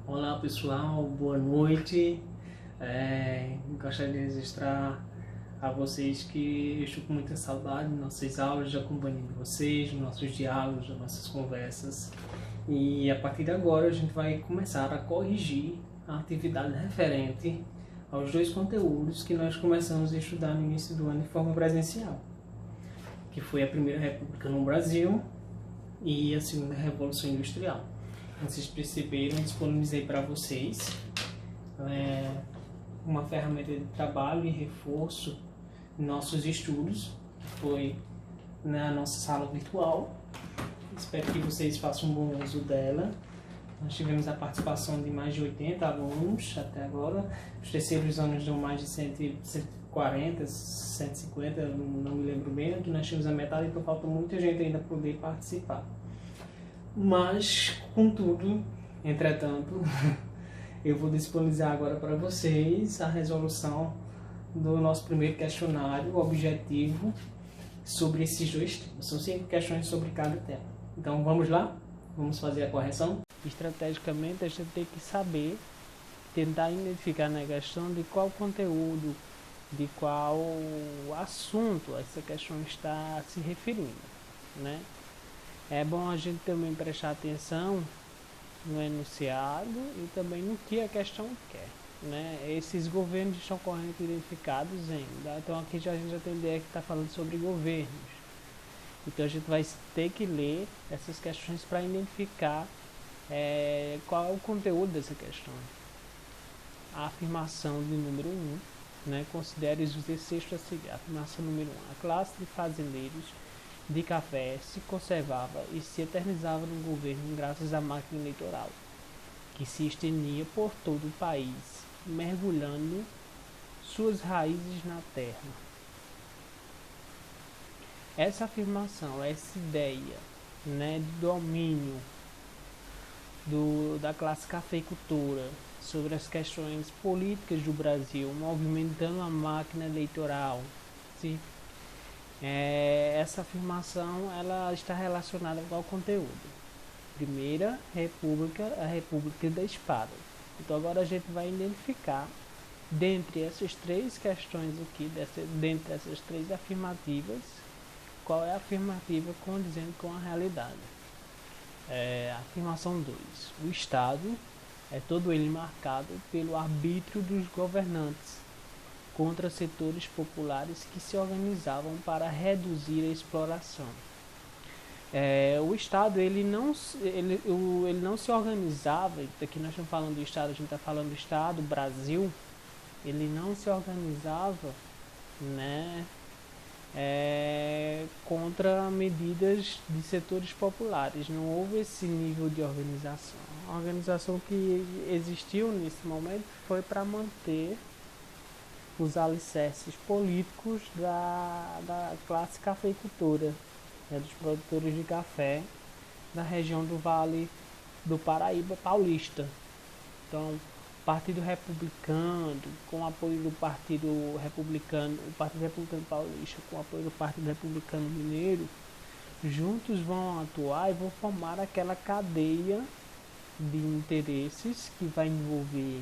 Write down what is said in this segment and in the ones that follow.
Olá pessoal, boa noite. Gostaria de registrar a vocês que eu estou com muita saudade de nossas aulas, de acompanhando vocês, nossos diálogos, nossas conversas. E a partir de agora a gente vai começar a corrigir a atividade referente aos dois conteúdos que nós começamos a estudar no início do ano de forma presencial, que foi a Primeira República no Brasil e a Segunda Revolução Industrial. Vocês perceberam, disponibilizei para vocês uma ferramenta de trabalho e reforço em nossos estudos, que foi na nossa sala virtual. Espero que vocês façam um bom uso dela. Nós tivemos a participação de mais de 80 alunos até agora. Os terceiros anos dão mais de 140, 150, não me lembro bem. Aqui nós tínhamos a metade, então falta muita gente ainda poder participar. Mas, contudo, entretanto, eu vou disponibilizar agora para vocês a resolução do nosso primeiro questionário objetivo sobre esses dois temas. São 5 questões sobre cada tema. Então, vamos lá? Vamos fazer a correção? Estrategicamente, a gente tem que saber, tentar identificar na questão de qual conteúdo, de qual assunto essa questão está se referindo, né? É bom a gente também prestar atenção no enunciado e também no que a questão quer, né? Esses governos estão corretamente identificados ainda. Então aqui a gente já tem ideia que está falando sobre governos. Então a gente vai ter que ler essas questões para identificar qual é o conteúdo dessa questão. A afirmação de número 1, né? Considere os exercícios a seguir. Afirmação número 1. A classe de fazendeiros de café se conservava e se eternizava no governo graças à máquina eleitoral, que se estendia por todo o país, mergulhando suas raízes na terra. Essa afirmação, essa ideia, né, de domínio da classe cafeicultora sobre as questões políticas do Brasil, movimentando a máquina eleitoral, sim? Essa afirmação ela está relacionada com o conteúdo. Primeira República, a República da Espada. Então agora a gente vai identificar, dentre essas 3 questões aqui, dentre essas 3 afirmativas, qual é a afirmativa condizente com a realidade. Afirmação 2. O Estado é todo ele marcado pelo arbítrio dos governantes contra setores populares que se organizavam para reduzir a exploração. O Estado ele não se organizava, aqui nós estamos falando do Estado, a gente está falando do Estado, Brasil, ele não se organizava, né, contra medidas de setores populares, não houve esse nível de organização. A organização que existiu nesse momento foi para manter os alicerces políticos da classe cafeicultora, né, dos produtores de café da região do Vale do Paraíba Paulista. Então, o Partido Republicano, com o apoio do Partido Republicano, o Partido Republicano Paulista, com o apoio do Partido Republicano Mineiro, juntos vão atuar e vão formar aquela cadeia de interesses que vai envolver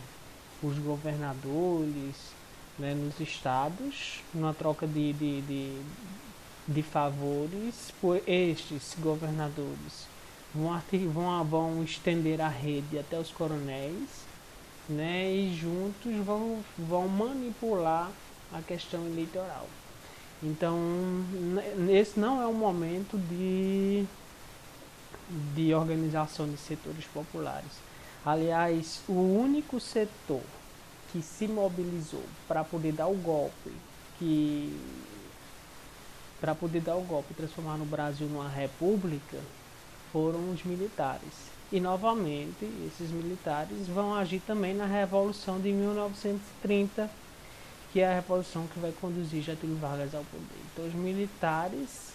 os governadores, né, nos estados, numa troca de favores, por estes governadores vão estender a rede até os coronéis, né, e juntos vão manipular a questão eleitoral. Então, esse não é um momento de organização de setores populares. Aliás, o único setor que se mobilizou para poder dar o golpe, transformar no Brasil numa república, foram os militares. E novamente, esses militares vão agir também na Revolução de 1930, que é a revolução que vai conduzir Getúlio Vargas ao poder. Então, os militares,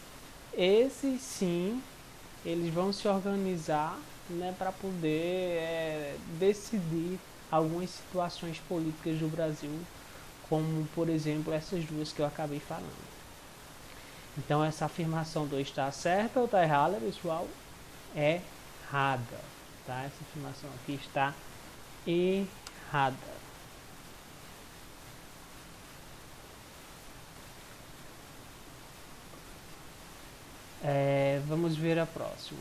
esses sim, eles vão se organizar, né, para poder decidir algumas situações políticas do Brasil, como, por exemplo, essas duas que eu acabei falando. Então, essa afirmação 2 está certa ou está errada, pessoal? É errada, tá? Essa afirmação aqui está errada. Vamos ver a próxima.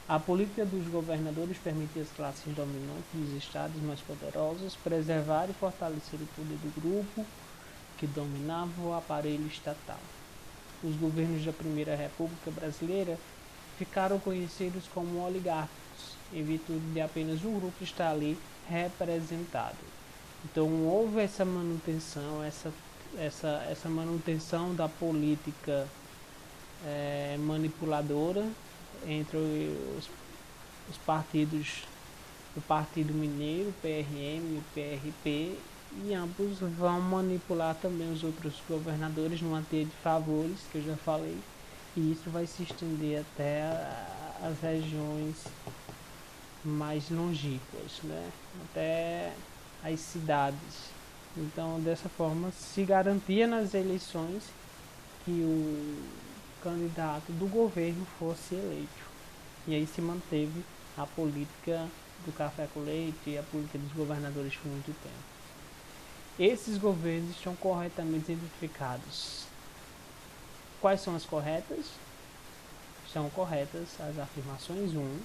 A política dos governadores permite às classes dominantes dos estados mais poderosos preservar e fortalecer o poder do grupo que dominava o aparelho estatal. Os governos da Primeira República Brasileira ficaram conhecidos como oligárquicos, em virtude de apenas um grupo estar ali representado. Então houve essa manutenção, essa manutenção da política manipuladora entre os partidos, o Partido Mineiro, o PRM e o PRP, e ambos vão manipular também os outros governadores numa teia de favores, que eu já falei, e isso vai se estender até as regiões mais longínquas, né? Até as cidades. Então, dessa forma, se garantia nas eleições que o candidato do governo fosse eleito. E aí se manteve a política do café com leite e a política dos governadores por muito tempo. Esses governos estão corretamente identificados. Quais são as corretas? São corretas as afirmações 1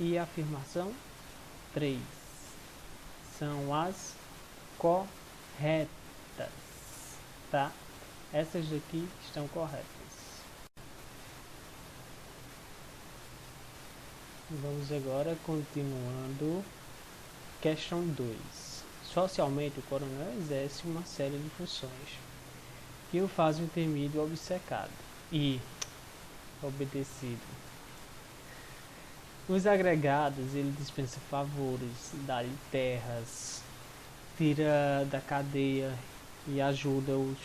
e a afirmação 3. São as corretas, tá? Essas daqui estão corretas. Vamos agora continuando. Questão 2. Socialmente, o coronel exerce uma série de funções que o fazem temido, obcecado e obedecido. Os agregados, ele dispensa favores, dá-lhe terras, tira da cadeia e ajuda-os.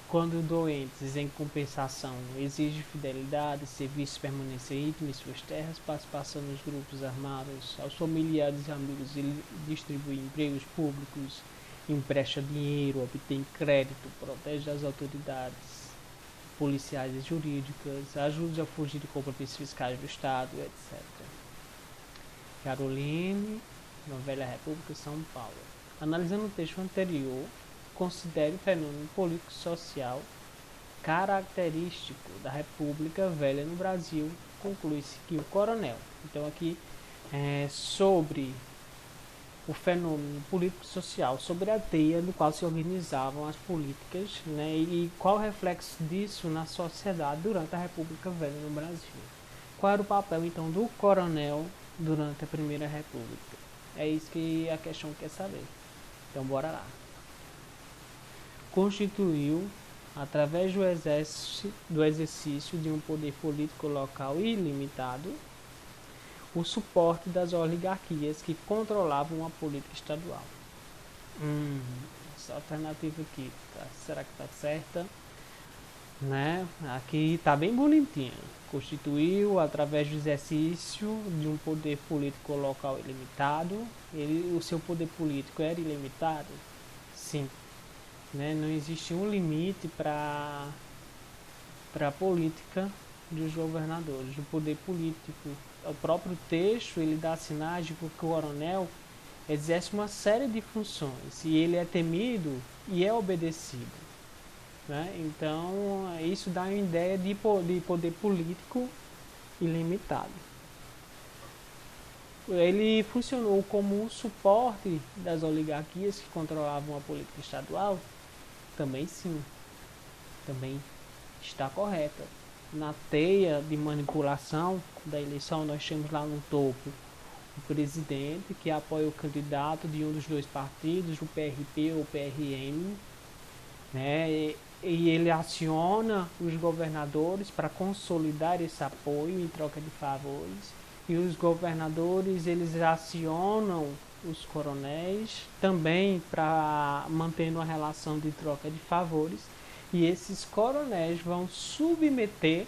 Quando doentes, em compensação, exige fidelidade, serviço, permanência íntima em suas terras, participação nos grupos armados, aos familiares e amigos, ele distribui empregos públicos, empresta dinheiro, obtém crédito, protege as autoridades policiais e jurídicas, ajuda a fugir de compromissos fiscais do Estado, etc. Caroline, na Velha República, São Paulo. Analisando o texto anterior, considere o fenômeno político-social característico da República Velha no Brasil. Conclui-se que o coronel, então aqui sobre o fenômeno político-social, sobre a teia no qual se organizavam as políticas, né, e qual o reflexo disso na sociedade durante a República Velha no Brasil. Qual era o papel, então, do coronel durante a Primeira República? É isso que a questão quer saber. Então, bora lá. Constituiu, através do exercício de um poder político local ilimitado, o suporte das oligarquias que controlavam a política estadual. Essa alternativa aqui, tá? Será que está certa? Né? Aqui está bem bonitinha. Constituiu, através do exercício de um poder político local ilimitado. O seu poder político era ilimitado? Sim. Né? Não existia um limite para a política dos governadores, do poder político. O próprio texto ele dá sinais de que o coronel exerce uma série de funções e ele é temido e é obedecido, né? Então isso dá uma ideia de poder político ilimitado. Ele funcionou como um suporte das oligarquias que controlavam a política estadual? Também sim, também está correta. Na teia de manipulação da eleição, nós temos lá no topo o presidente que apoia o candidato de um dos dois partidos, o PRP ou o PRM, né? E ele aciona os governadores para consolidar esse apoio em troca de favores, e os governadores eles acionam os coronéis também para manter uma relação de troca de favores. E esses coronéis vão submeter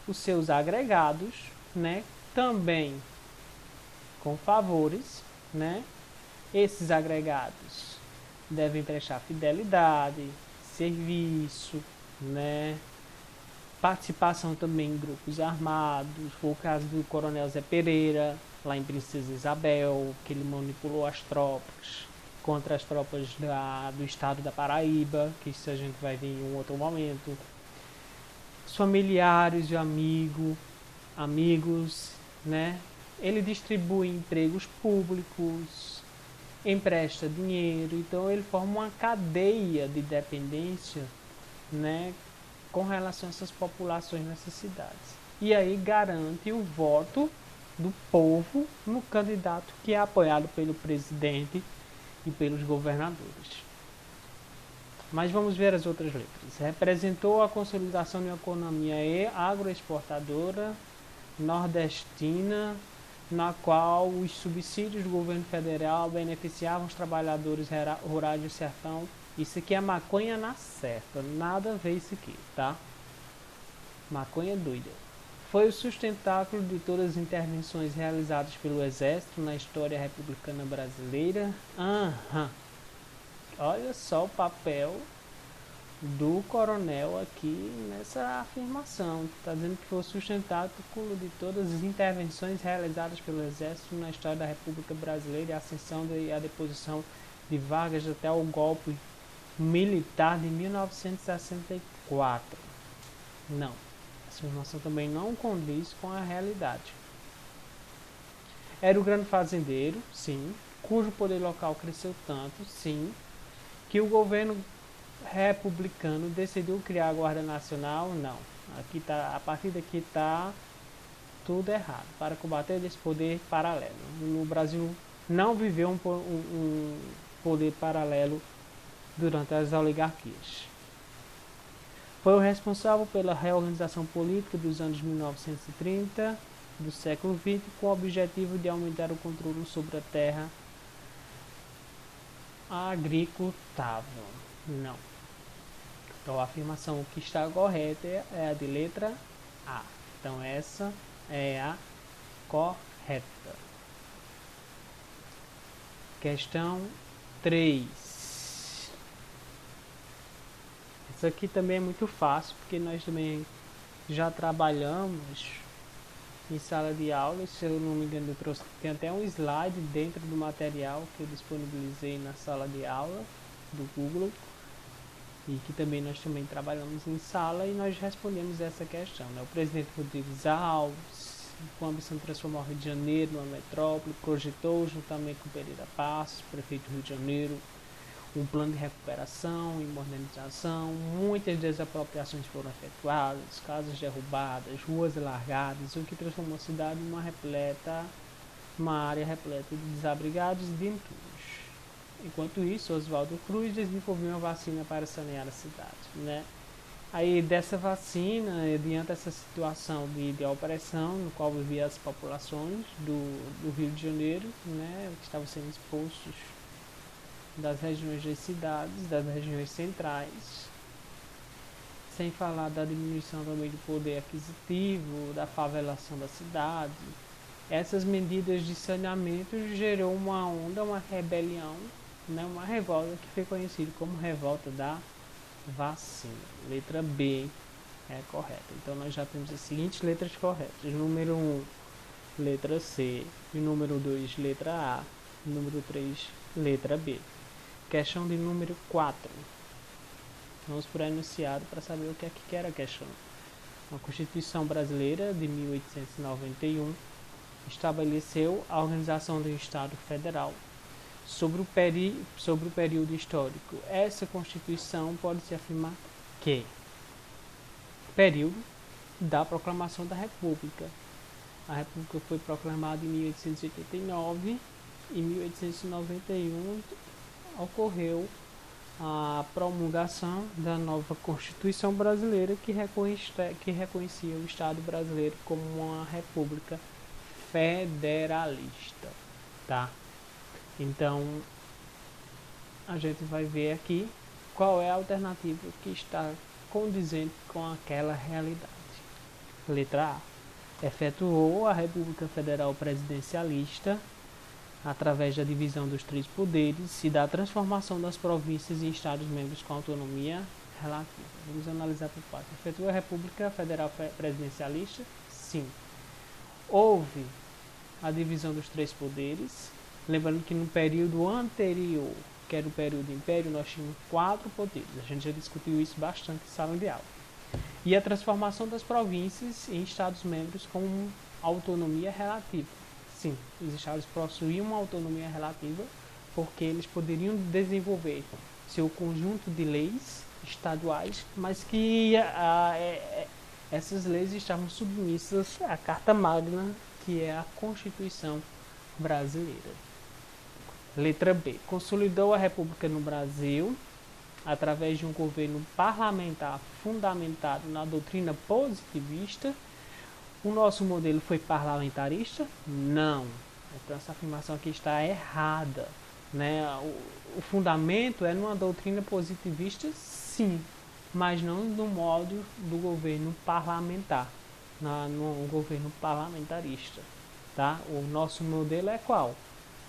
os seus agregados, né, também com favores, né? Esses agregados devem prestar fidelidade, serviço, né, participação também em grupos armados. Foi o caso do Coronel Zé Pereira, lá em Princesa Isabel, que ele manipulou as tropas contra as tropas do estado da Paraíba, que isso a gente vai ver em um outro momento. Os familiares e amigos, né? Ele distribui empregos públicos, empresta dinheiro, então ele forma uma cadeia de dependência, né, com relação a essas populações nessas cidades. E aí garante o voto do povo no candidato que é apoiado pelo presidente e pelos governadores. Mas vamos ver as outras letras. Representou a consolidação de uma economia agroexportadora nordestina, na qual os subsídios do governo federal beneficiavam os trabalhadores rurais do sertão. Isso aqui é maconha na certa, nada a ver isso aqui, tá? Maconha doida. Foi o sustentáculo de todas as intervenções realizadas pelo Exército na história republicana brasileira. Olha só o papel do coronel aqui nessa afirmação. Está dizendo que foi o sustentáculo de todas as intervenções realizadas pelo Exército na história da República Brasileira e a ascensão e a deposição de Vargas até o golpe militar de 1964. Não. Essa informação também não condiz com a realidade. Era o grande fazendeiro, sim, cujo poder local cresceu tanto, sim, que o governo republicano decidiu criar a Guarda Nacional, não. Aqui tá, a partir daqui está tudo errado. Para combater esse poder paralelo. No Brasil não viveu um poder paralelo durante as oligarquias. Foi o responsável pela reorganização política dos anos 1930 do século XX, com o objetivo de aumentar o controle sobre a terra agricultável. Não. Então a afirmação que está correta é a de letra A. Então essa é a correta. Questão 3. Isso aqui também é muito fácil, porque nós também já trabalhamos em sala de aula. Se eu não me engano, tem até um slide dentro do material que eu disponibilizei na sala de aula do Google, e que também nós também trabalhamos em sala e nós respondemos essa questão, né? O presidente Rodrigues Alves, com a ambição de transformar o Rio de Janeiro numa metrópole, projetou, juntamente com Pereira Passos, prefeito do Rio de Janeiro, um plano de recuperação e modernização. Muitas desapropriações foram efetuadas, casas derrubadas, ruas largadas, o que transformou a cidade em uma área repleta de desabrigados e de entulhos. Enquanto isso, Oswaldo Cruz desenvolveu uma vacina para sanear a cidade, né? Aí dessa vacina, diante dessa situação de opressão no qual viviam as populações do Rio de Janeiro, né, que estavam sendo expulsos das regiões das cidades, das regiões centrais, sem falar da diminuição também do poder aquisitivo, da favelação da cidade. Essas medidas de saneamento gerou uma onda, uma rebelião, né, uma revolta que foi conhecida como revolta da vacina. Letra B é correta. Então nós já temos as seguintes letras corretas: número 1, letra C, e número 2, letra A, e número 3, letra B. Questão de número 4. Vamos por enunciado para saber o que é que era a questão. A Constituição Brasileira de 1891 estabeleceu a organização do Estado Federal sobre o período histórico. Essa Constituição pode-se afirmar que período da proclamação da República. A República foi proclamada em 1889 e em 1891 ocorreu a promulgação da nova Constituição Brasileira que reconhecia o Estado brasileiro como uma república federalista, tá? Então, a gente vai ver aqui qual é a alternativa que está condizente com aquela realidade. Letra A. Efetuou a República Federal Presidencialista através da divisão dos três poderes e da transformação das províncias em estados membros com autonomia relativa. Vamos analisar por partes. Efetuou a República Federal Presidencialista? Sim. Houve a divisão dos três poderes. Lembrando que no período anterior, que era o período do Império, nós tínhamos 4 poderes. A gente já discutiu isso bastante em sala de aula. E a transformação das províncias em Estados-membros com autonomia relativa. Sim, os estados possuíam uma autonomia relativa porque eles poderiam desenvolver seu conjunto de leis estaduais, mas que essas leis estavam submissas à Carta Magna, que é a Constituição brasileira. Letra B. Consolidou a República no Brasil através de um governo parlamentar fundamentado na doutrina positivista. O nosso modelo foi parlamentarista? Não. Então essa afirmação aqui está errada. Né? O fundamento é numa doutrina positivista, sim, mas não no modo do governo parlamentar, no governo parlamentarista. Tá? O nosso modelo é qual?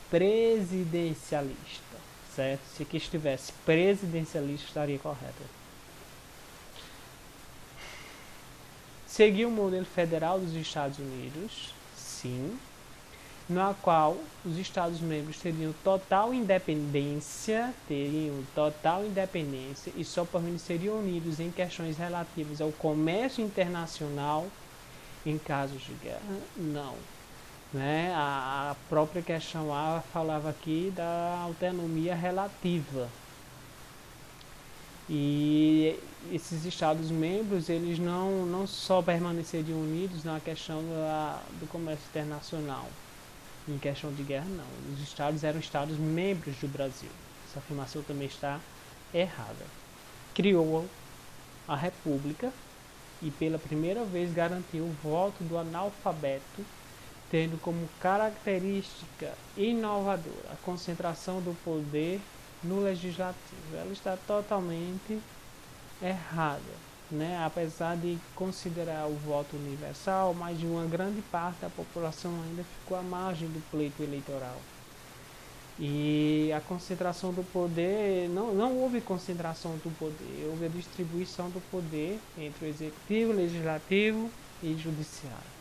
Presidencialista. Certo? Se aqui estivesse presidencialista, estaria correto. Seguiu o modelo federal dos Estados Unidos? Sim. Na qual os Estados-membros teriam total independência e só permaneceriam unidos em questões relativas ao comércio internacional em casos de guerra? Não. Né? A própria questão A falava aqui da autonomia relativa. E esses Estados-membros, eles não só permaneceriam unidos na questão do comércio internacional, em questão de guerra, não. Os estados eram Estados-membros do Brasil. Essa afirmação também está errada. Criou a República e pela primeira vez garantiu o voto do analfabeto, tendo como característica inovadora a concentração do poder no legislativo. Ela está totalmente errada, né? Apesar de considerar o voto universal, mais de uma grande parte da população ainda ficou à margem do pleito eleitoral. E a concentração do poder, não houve concentração do poder, houve a distribuição do poder entre o executivo, legislativo e judiciário.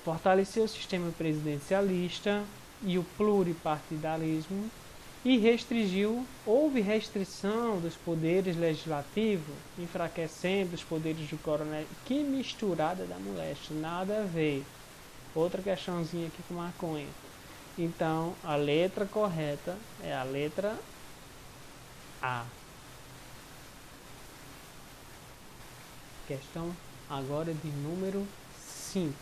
Fortaleceu o sistema presidencialista e o pluripartidarismo e houve restrição dos poderes legislativos, enfraquecendo os poderes do coronel. Que misturada da moléstia, nada a ver. Outra questãozinha aqui com maconha. Então, a letra correta é a letra A. Questão agora de número 5.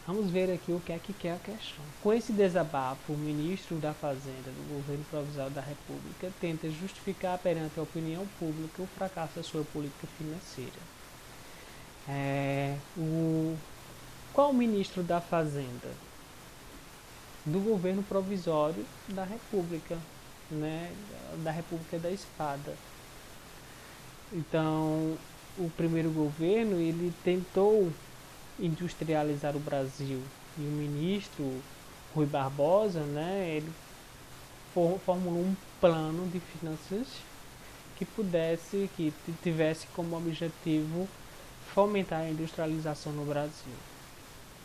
Vamos ver aqui o que é a questão. Com esse desabafo, o ministro da Fazenda do governo provisório da República tenta justificar perante a opinião pública o fracasso da sua política financeira. Qual ministro da Fazenda? Do governo provisório da República, né? Da República da Espada. Então, o primeiro governo, ele tentou industrializar o Brasil, e o ministro Rui Barbosa, né, ele formulou um plano de finanças que tivesse como objetivo fomentar a industrialização no Brasil.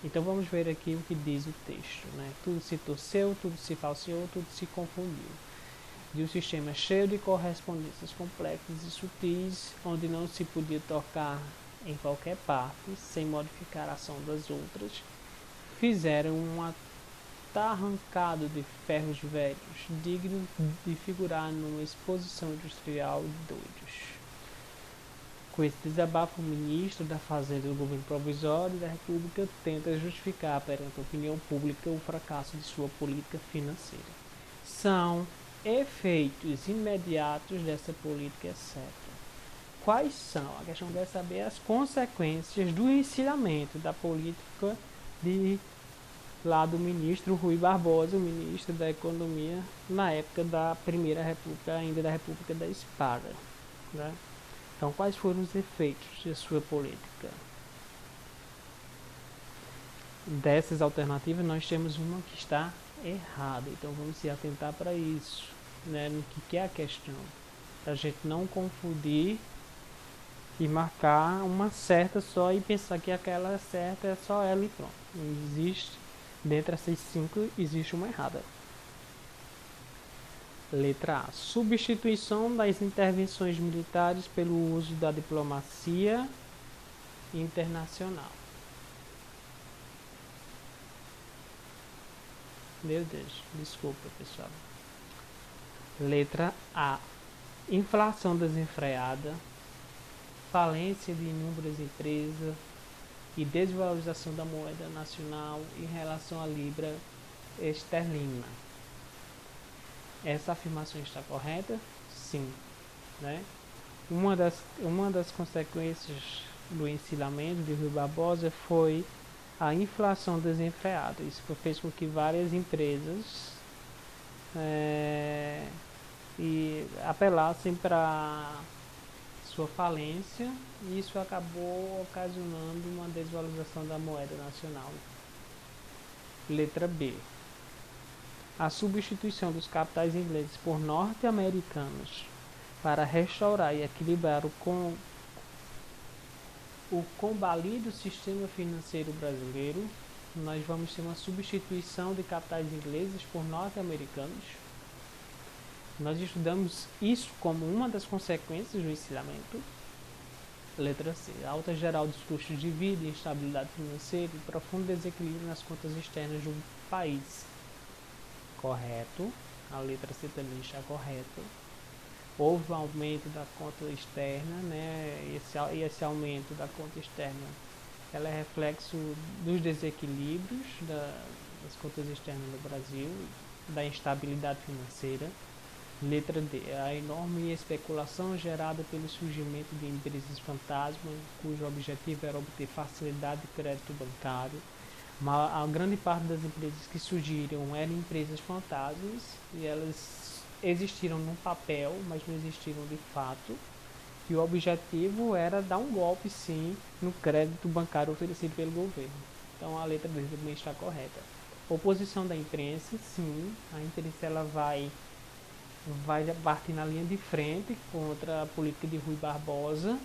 Então vamos ver aqui o que diz o texto, né? Tudo se torceu, tudo se falseou, tudo se confundiu. De um sistema cheio de correspondências complexas e sutis, onde não se podia tocar em qualquer parte, sem modificar a ação das outras, fizeram um atarrancado de ferros velhos, digno de figurar numa exposição industrial de doidos. Com esse desabafo, o ministro da Fazenda do governo provisório da República tenta justificar perante a opinião pública o fracasso de sua política financeira. São efeitos imediatos dessa política certa. Quais são? A questão deve saber as consequências do ensinamento da política do ministro Rui Barbosa, o ministro da Economia, na época da Primeira República, ainda da República da Espada. Né? Então, quais foram os efeitos da sua política? Dessas alternativas, nós temos uma que está errada. Então, vamos se atentar para isso. Né? No que é a questão? Pra gente não confundir e marcar uma certa só e pensar que aquela certa é só ela e pronto. Não existe, dentre essas 5, existe uma errada. Letra A. Substituição das intervenções militares pelo uso da diplomacia internacional. Meu Deus, desculpa, pessoal. Letra A. Inflação desenfreada, falência de inúmeras empresas e desvalorização da moeda nacional em relação à libra esterlina. Essa afirmação está correta? Sim. Né? Uma das consequências do ensilamento de Rui Barbosa foi a inflação desenfreada. Isso fez com que várias empresas e apelassem para sua falência, e isso acabou ocasionando uma desvalorização da moeda nacional. Letra B. A substituição dos capitais ingleses por norte-americanos para restaurar e equilibrar o combalido sistema financeiro brasileiro. Nós vamos ter uma substituição de capitais ingleses por norte-americanos. Nós estudamos isso como uma das consequências do ensilamento. Letra C. Alta geral dos custos de vida, instabilidade financeira e profundo desequilíbrio nas contas externas do país. Correto. A letra C também está correta. Houve um aumento da conta externa, né? E esse aumento da conta externa, ela é reflexo dos desequilíbrios das contas externas do Brasil, da instabilidade financeira. Letra D. A enorme especulação gerada pelo surgimento de empresas fantasma, cujo objetivo era obter facilidade de crédito bancário. A grande parte das empresas que surgiram eram empresas fantasmas e elas existiram no papel, mas não existiram de fato. E o objetivo era dar um golpe, sim, no crédito bancário oferecido pelo governo. Então a letra D também está correta. Oposição da imprensa, sim, a imprensa ela vai bater na linha de frente contra a política de Rui Barbosa,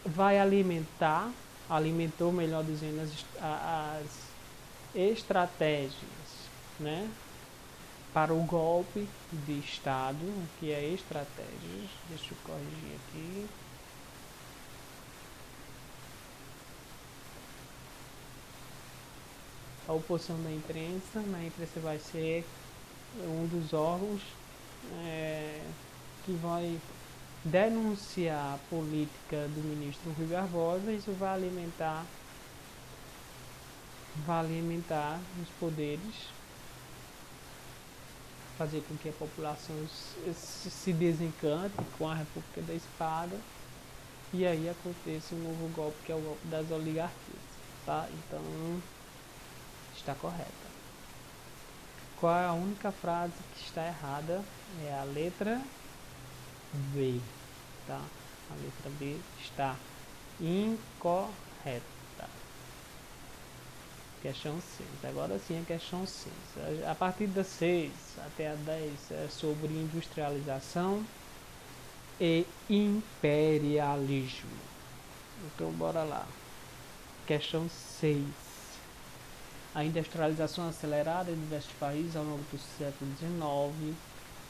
vai alimentou, melhor dizendo, as estratégias, né, para o golpe de Estado, que é estratégias. Deixa eu corrigir aqui. A oposição da imprensa, na imprensa vai ser um dos órgãos que vai denunciar a política do ministro Rui Barbosa. Isso vai alimentar os poderes, fazer com que a população se desencante com a República da Espada, e aí aconteça um novo golpe, que é o golpe das oligarquias, tá? Então está correta. Qual é a única frase que está errada? É a letra B, tá? A letra B está incorreta. Questão 6. Agora sim a questão 6. A partir da 6 até a 10 é sobre industrialização e imperialismo. Então bora lá. Questão 6. A industrialização acelerada em diversos países ao longo do século XIX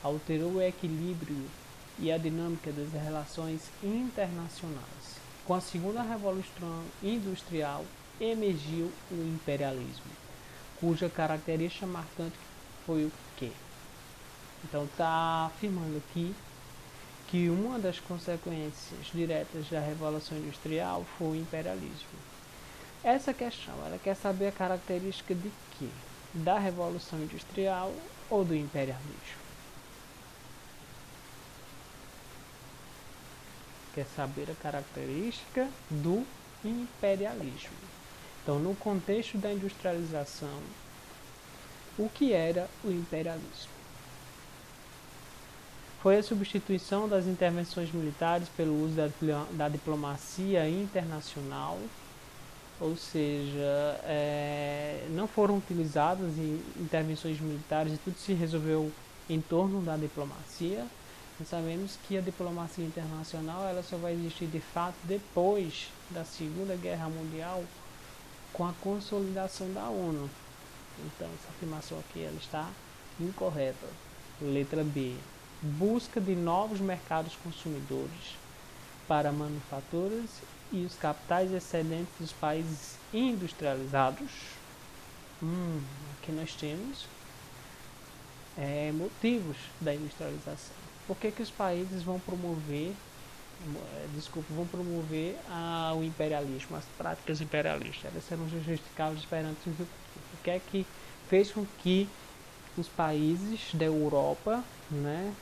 alterou o equilíbrio e a dinâmica das relações internacionais. Com a segunda revolução industrial emergiu o imperialismo, cuja característica marcante foi o quê? Então está afirmando aqui que uma das consequências diretas da revolução industrial foi o imperialismo. Essa questão, ela quer saber a característica de quê? Da revolução industrial ou do imperialismo? Quer saber a característica do imperialismo. Então, no contexto da industrialização, o que era o imperialismo? Foi a substituição das intervenções militares pelo uso da diplomacia internacional, ou seja, não foram utilizadas intervenções militares e tudo se resolveu em torno da diplomacia. Nós sabemos que a diplomacia internacional ela só vai existir de fato depois da Segunda Guerra Mundial, com a consolidação da ONU. Então, essa afirmação aqui ela está incorreta. Letra B. Busca de novos mercados consumidores para manufaturas e os capitais excedentes dos países industrializados. Aqui nós temos motivos da industrialização. Por que os países vão promover o imperialismo, as práticas imperialistas? Elas serão justificadas perante os. O que é que fez com que os países da Europa, né,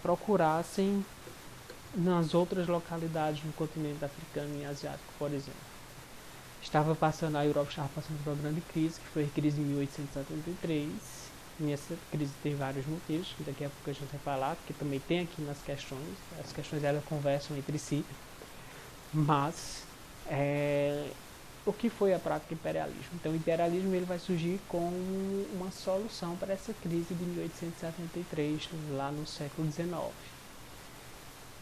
procurassem nas outras localidades no continente africano e asiático, por exemplo? A Europa estava passando por uma grande crise, que foi a crise de 1873. E essa crise tem vários motivos, que daqui a pouco a gente vai falar, porque também tem aqui nas questões, as questões elas conversam entre si. Mas o que foi a prática imperialismo? Então, o imperialismo ele vai surgir como uma solução para essa crise de 1873, lá no século XIX.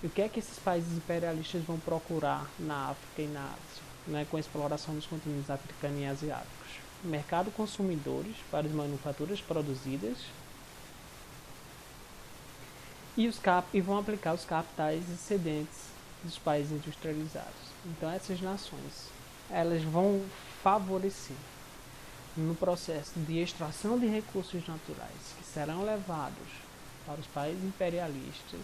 E o que é que esses países imperialistas vão procurar na África e na Ásia, né, com a exploração dos continentes africanos e asiáticos? Mercado consumidores para as manufaturas produzidas e vão aplicar os capitais excedentes dos países industrializados. Então, essas nações elas vão favorecer no processo de extração de recursos naturais que serão levados para os países imperialistas,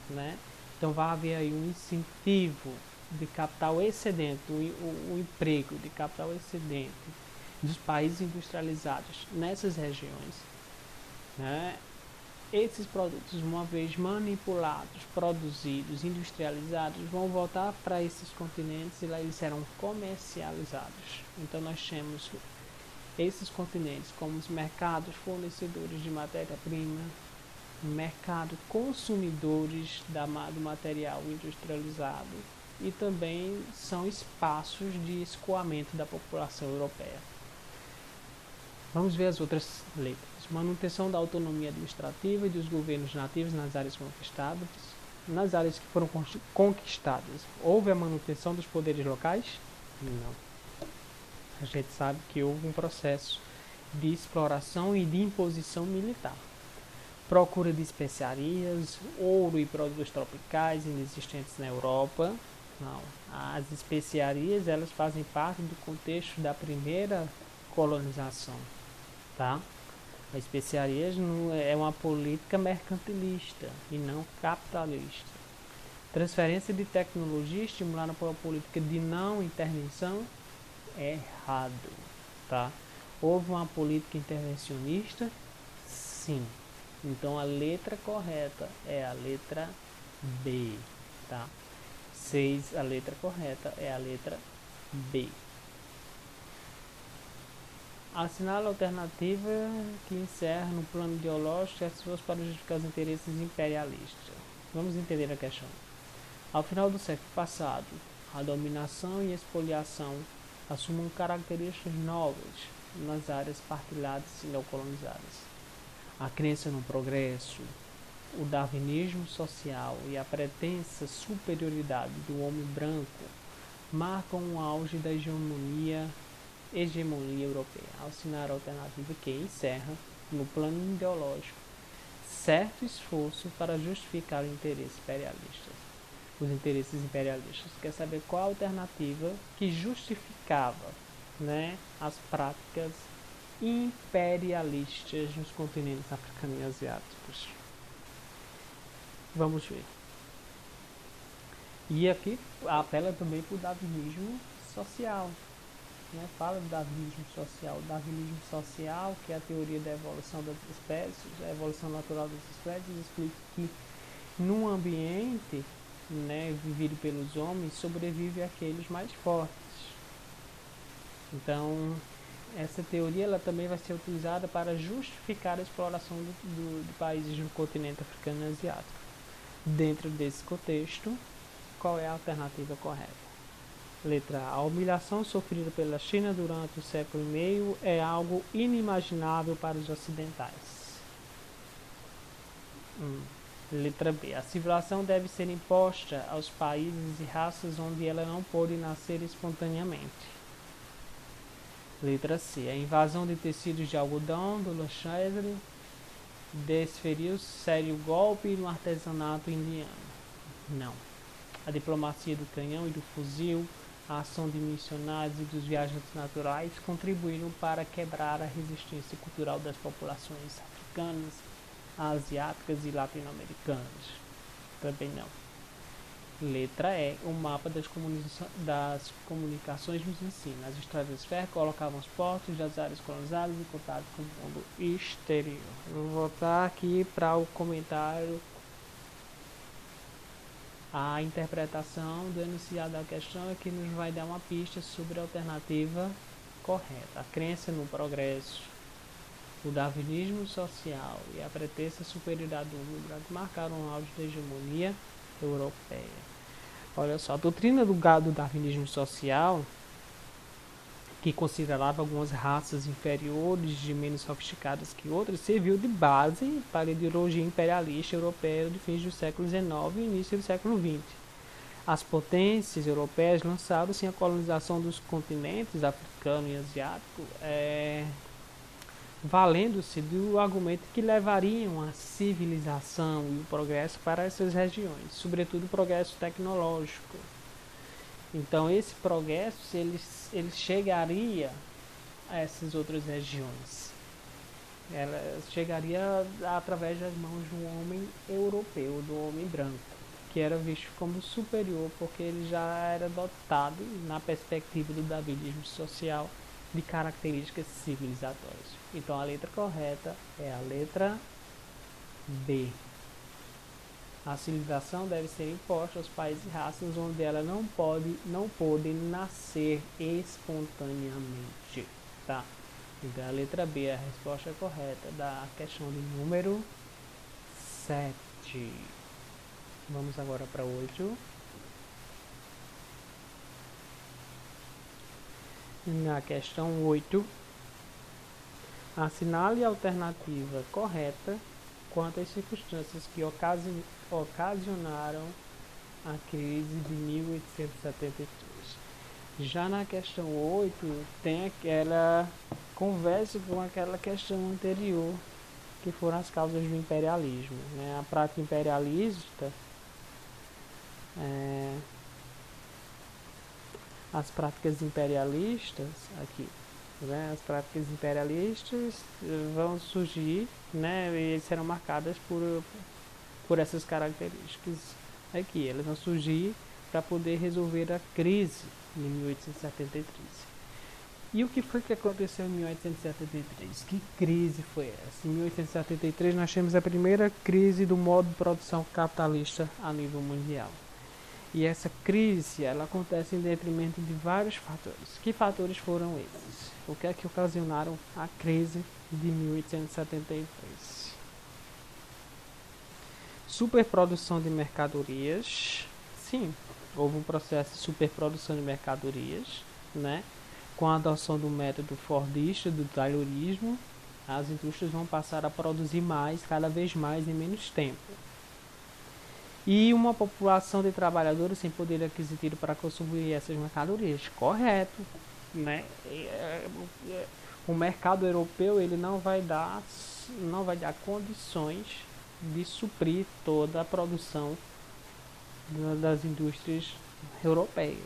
né? Então vai haver aí um incentivo de capital excedente, o emprego de capital excedente dos países industrializados nessas regiões, né? Esses produtos, uma vez manipulados, produzidos, industrializados, vão voltar para esses continentes e lá eles serão comercializados. Então nós temos esses continentes como os mercados fornecedores de matéria-prima, mercado consumidores do material industrializado e também são espaços de escoamento da população europeia. Vamos ver as outras letras. Manutenção da autonomia administrativa e dos governos nativos nas áreas conquistadas. Nas áreas que foram conquistadas, houve a manutenção dos poderes locais? Não. A gente sabe que houve um processo de exploração e de imposição militar. Procura de especiarias, ouro e produtos tropicais inexistentes na Europa. Não. As especiarias elas fazem parte do contexto da primeira colonização. Tá? A especiarias é uma política mercantilista e não capitalista. Transferência de tecnologia estimulada por uma política de não intervenção? Errado. Tá? Houve uma política intervencionista? Sim. Então a letra correta é a letra B. Tá? 6, a letra correta é a letra B. Assinala a alternativa que encerra no plano ideológico as suas para justificar os interesses imperialistas. Vamos entender a questão. Ao final do século passado, a dominação e a expoliação assumem características novas nas áreas partilhadas e neocolonizadas. A crença no progresso, o darwinismo social e a pretensa superioridade do homem branco marcam um auge da hegemonia europeia. Ao assinar a alternativa que encerra, no plano ideológico, certo esforço para justificar os interesses imperialistas. Quer saber qual a alternativa que justificava, né, as práticas imperialistas nos continentes africanos e asiáticos? Vamos ver. E aqui apela também para o darwinismo social. Né? Fala do darwinismo social. O darwinismo social, que é a teoria da evolução das espécies, a evolução natural das espécies, explica que num ambiente, né, vivido pelos homens, sobrevive aqueles mais fortes. Então, essa teoria ela também vai ser utilizada para justificar a exploração de países do continente africano e asiático. Dentro desse contexto, qual é a alternativa correta? Letra A. A humilhação sofrida pela China durante o século e meio é algo inimaginável para os ocidentais. Letra B. A civilização deve ser imposta aos países e raças onde ela não pode nascer espontaneamente. Letra C. A invasão de tecidos de algodão do Alexandre desferiu sério golpe no artesanato indiano. Não. A diplomacia do canhão e do fuzil, a ação de missionários e dos viajantes naturais contribuíram para quebrar a resistência cultural das populações africanas, asiáticas e latino-americanas. Também não. Letra E. O mapa das comunicações nos ensina. As estradas de ferro colocavam os portos das áreas colonizadas em contato com o mundo exterior. Vou voltar aqui para o comentário. A interpretação do enunciado da questão é que nos vai dar uma pista sobre a alternativa correta. A crença no progresso, o darwinismo social e a pretensa superioridade do homem branco marcaram o auge da hegemonia europeia. Olha só, a doutrina do darwinismo social, que considerava algumas raças inferiores e menos sofisticadas que outras, serviu de base para a ideologia imperialista europeia de fins do século XIX e início do século XX. As potências europeias lançaram-se à colonização dos continentes africano e asiático, valendo-se do argumento que levariam a civilização e o progresso para essas regiões, sobretudo o progresso tecnológico. Então esse progresso ele chegaria a essas outras regiões. Ela chegaria através das mãos do homem europeu, do homem branco, que era visto como superior porque ele já era dotado, na perspectiva do darwinismo social, de características civilizatórias. Então a letra correta é a letra B. A civilização deve ser imposta aos países e raças onde ela não pode nascer espontaneamente, tá? Então a letra B é a resposta correta da questão de número 7. Vamos agora para 8. Na questão 8, assinale a alternativa correta quanto às circunstâncias que ocasionaram a crise de 1873. Já na questão 8, tem aquela conversa com aquela questão anterior, que foram as causas do imperialismo, né? A prática imperialista, as práticas imperialistas aqui, né? As práticas imperialistas vão surgir, né? E serão marcadas por essas características aqui. Elas vão surgir para poder resolver a crise de 1873. E o que foi que aconteceu em 1873? Que crise foi essa? Em 1873 nós tivemos a primeira crise do modo de produção capitalista a nível mundial. E essa crise, ela acontece em detrimento de vários fatores. Que fatores foram esses? O que é que ocasionaram a crise de 1873? Superprodução de mercadorias. Sim, houve um processo de superprodução de mercadorias, né? Com a adoção do método fordista, do taylorismo, as indústrias vão passar a produzir mais, cada vez mais, em menos tempo. E uma população de trabalhadores sem poder aquisitivo para consumir essas mercadorias. Correto, né? O mercado europeu ele não vai dar condições de suprir toda a produção das indústrias europeias,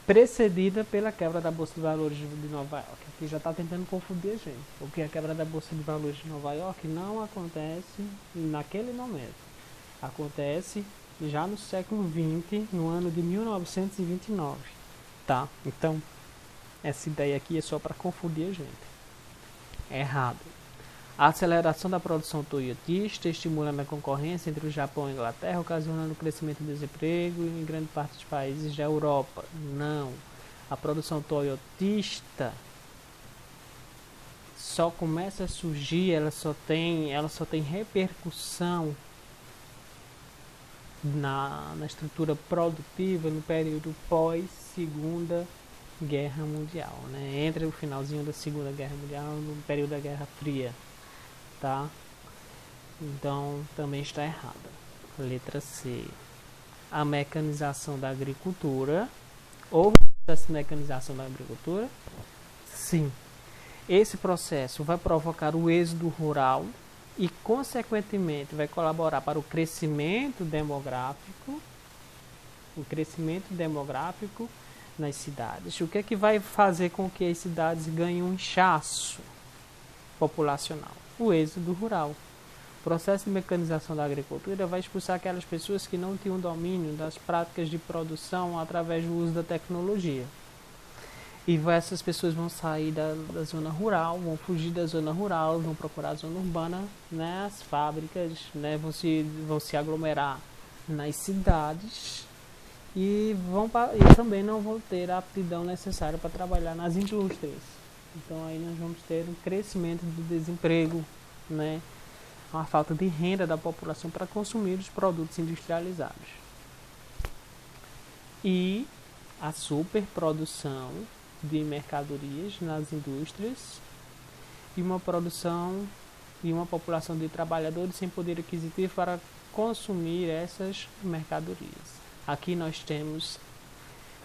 precedida pela quebra da Bolsa de Valores de Nova York. Aqui já está tentando confundir a gente, porque a quebra da Bolsa de Valores de Nova York não acontece naquele momento. Acontece já no século XX, no ano de 1929, tá? Então, essa ideia aqui é só para confundir a gente. É errado. A aceleração da produção toyotista, estimulando a concorrência entre o Japão e a Inglaterra, ocasionando o crescimento do desemprego em grande parte dos países da Europa. Não. A produção toyotista só começa a surgir, ela só tem repercussão na estrutura produtiva no período pós-Segunda Guerra Mundial, né? Entre o finalzinho da Segunda Guerra Mundial e no período da Guerra Fria, tá? Então também está errada. Letra C. A mecanização da agricultura. Houve essa mecanização da agricultura? Sim. Esse processo vai provocar o êxodo rural e, consequentemente, vai colaborar para o crescimento demográfico nas cidades. O que é que vai fazer com que as cidades ganhem um inchaço populacional? O êxodo rural. O processo de mecanização da agricultura vai expulsar aquelas pessoas que não tinham domínio das práticas de produção através do uso da tecnologia. E essas pessoas vão sair da zona rural, vão fugir da zona rural, vão procurar a zona urbana, né? As fábricas, né? vão se aglomerar nas cidades e também não vão ter a aptidão necessária para trabalhar nas indústrias. Então aí nós vamos ter um crescimento do desemprego, né? Uma falta de renda da população para consumir os produtos industrializados. E a superprodução de mercadorias nas indústrias e uma produção e uma população de trabalhadores sem poder aquisitivo para consumir essas mercadorias. Aqui nós temos,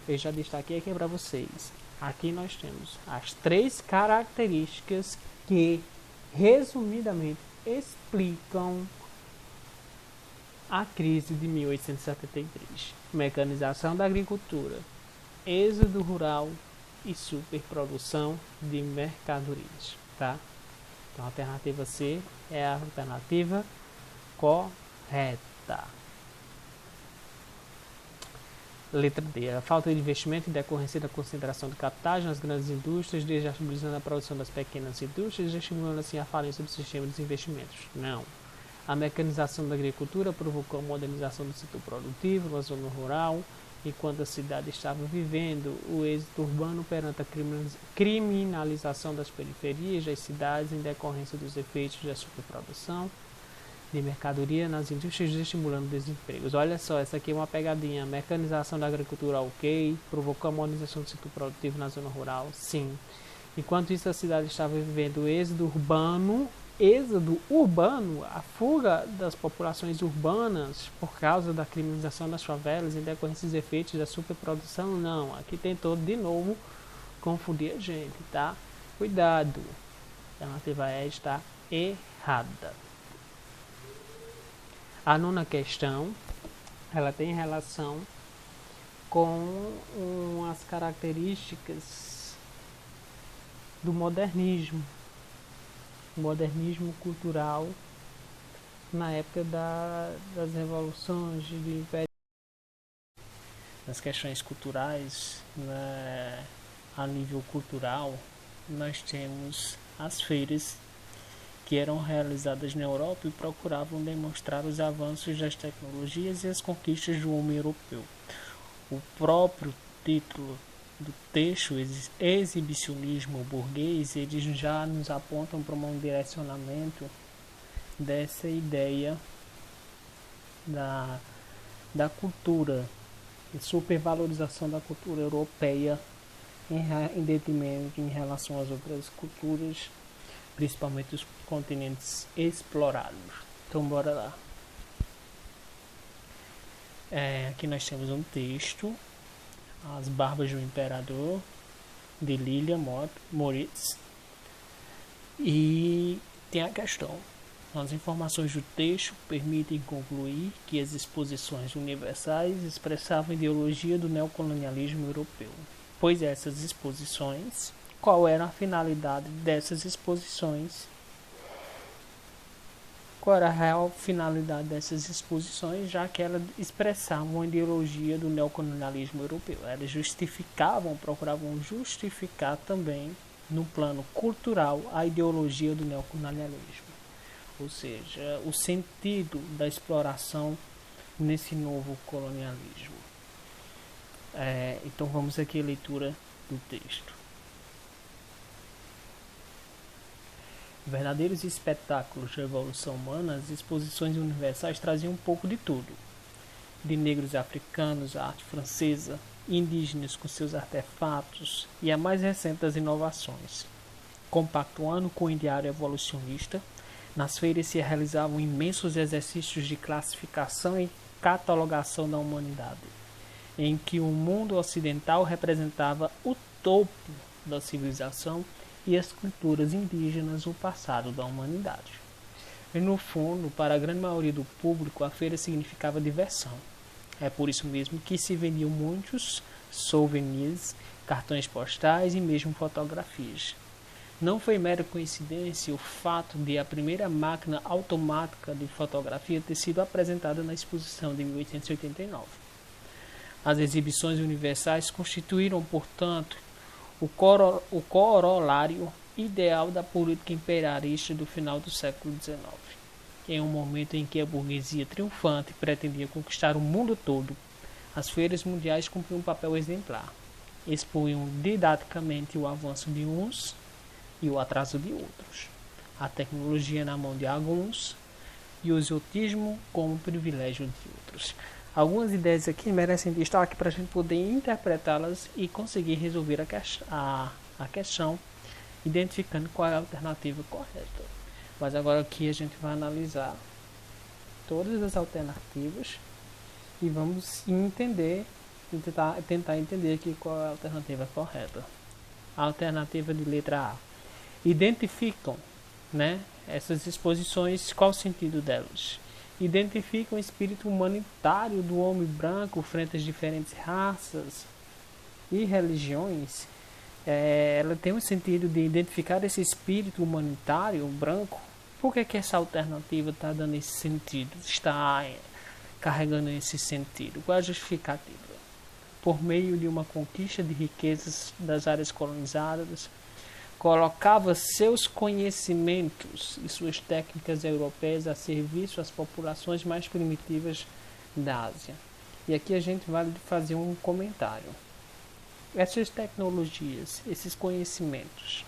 eu já destaquei aqui para vocês, aqui nós temos as 3 características que, resumidamente, explicam a crise de 1873. Mecanização da agricultura, êxodo rural e superprodução de mercadorias, tá? Então a alternativa C é a alternativa correta. Letra D. A falta de investimento em decorrência da concentração de capitais nas grandes indústrias, desestabilizando a produção das pequenas indústrias e estimulando assim a falência do sistema de investimentos. Não. A mecanização da agricultura provocou a modernização do setor produtivo na zona rural, enquanto a cidade estava vivendo o êxito urbano perante a criminalização das periferias das cidades em decorrência dos efeitos da superprodução de mercadoria nas indústrias, estimulando desempregos. Olha só, essa aqui é uma pegadinha. A mecanização da agricultura, ok. Provocou a modernização do setor produtivo na zona rural, sim. Enquanto isso, a cidade estava vivendo o êxodo urbano, a fuga das populações urbanas por causa da criminalização das favelas em decorrência dos efeitos da superprodução. Não, aqui tentou de novo confundir a gente, tá? Cuidado. A alternativa E está errada. A 9ª questão, ela tem relação com as características do modernismo cultural na época das revoluções do Império. Nas questões culturais, a nível cultural, nós temos as feiras que eram realizadas na Europa e procuravam demonstrar os avanços das tecnologias e as conquistas do homem europeu. O próprio título do texto, exibicionismo burguês, eles já nos apontam para um direcionamento dessa ideia da cultura, supervalorização da cultura europeia em detrimento em relação às outras culturas, principalmente os continentes explorados. Então bora lá. Aqui nós temos um texto, As Barbas do Imperador, de Lilia Moritz, e tem a questão: as informações do texto permitem concluir que as exposições universais expressavam a ideologia do neocolonialismo europeu. Pois essas exposições, qual era a finalidade dessas exposições? Qual era a real finalidade dessas exposições, já que elas expressavam a ideologia do neocolonialismo europeu? Elas procuravam justificar também, no plano cultural, a ideologia do neocolonialismo. Ou seja, o sentido da exploração nesse novo colonialismo. Então vamos aqui à leitura do texto. Verdadeiros espetáculos de evolução humana, as exposições universais traziam um pouco de tudo. De negros africanos, a arte francesa, indígenas com seus artefatos e a mais recente das inovações. Compactuando com o ideário evolucionista, Nas feiras se realizavam imensos exercícios de classificação e catalogação da humanidade, em que o mundo ocidental representava o topo da civilização e as culturas indígenas o passado da humanidade. E no fundo, para a grande maioria do público, a feira significava diversão. É por isso mesmo que se vendiam muitos souvenirs, cartões postais e mesmo fotografias. Não foi mera coincidência o fato de a primeira máquina automática de fotografia ter sido apresentada na exposição de 1889. As exibições universais constituíram, portanto, o corolário ideal da política imperialista do final do século XIX, em um momento em que a burguesia triunfante pretendia conquistar o mundo todo. As feiras mundiais cumpriam um papel exemplar, expunham didaticamente o avanço de uns e o atraso de outros, a tecnologia na mão de alguns e o exotismo como privilégio de outros. Algumas ideias aqui merecem destaque para a gente poder interpretá-las e conseguir resolver a questão, identificando qual é a alternativa correta. Mas agora aqui a gente vai analisar todas as alternativas e vamos entender e tentar entender aqui qual é a alternativa correta. A alternativa de letra A. Identificam, essas exposições, qual o sentido delas? Identificam o espírito humanitário do homem branco frente às diferentes raças e religiões. Ela tem um sentido de identificar esse espírito humanitário branco. Por que essa alternativa está dando esse sentido? Está carregando esse sentido? Qual é a justificativa? Por meio de uma conquista de riquezas das áreas colonizadas, colocava seus conhecimentos e suas técnicas europeias a serviço às populações mais primitivas da Ásia. E aqui a gente vai fazer um comentário. Essas tecnologias, esses conhecimentos,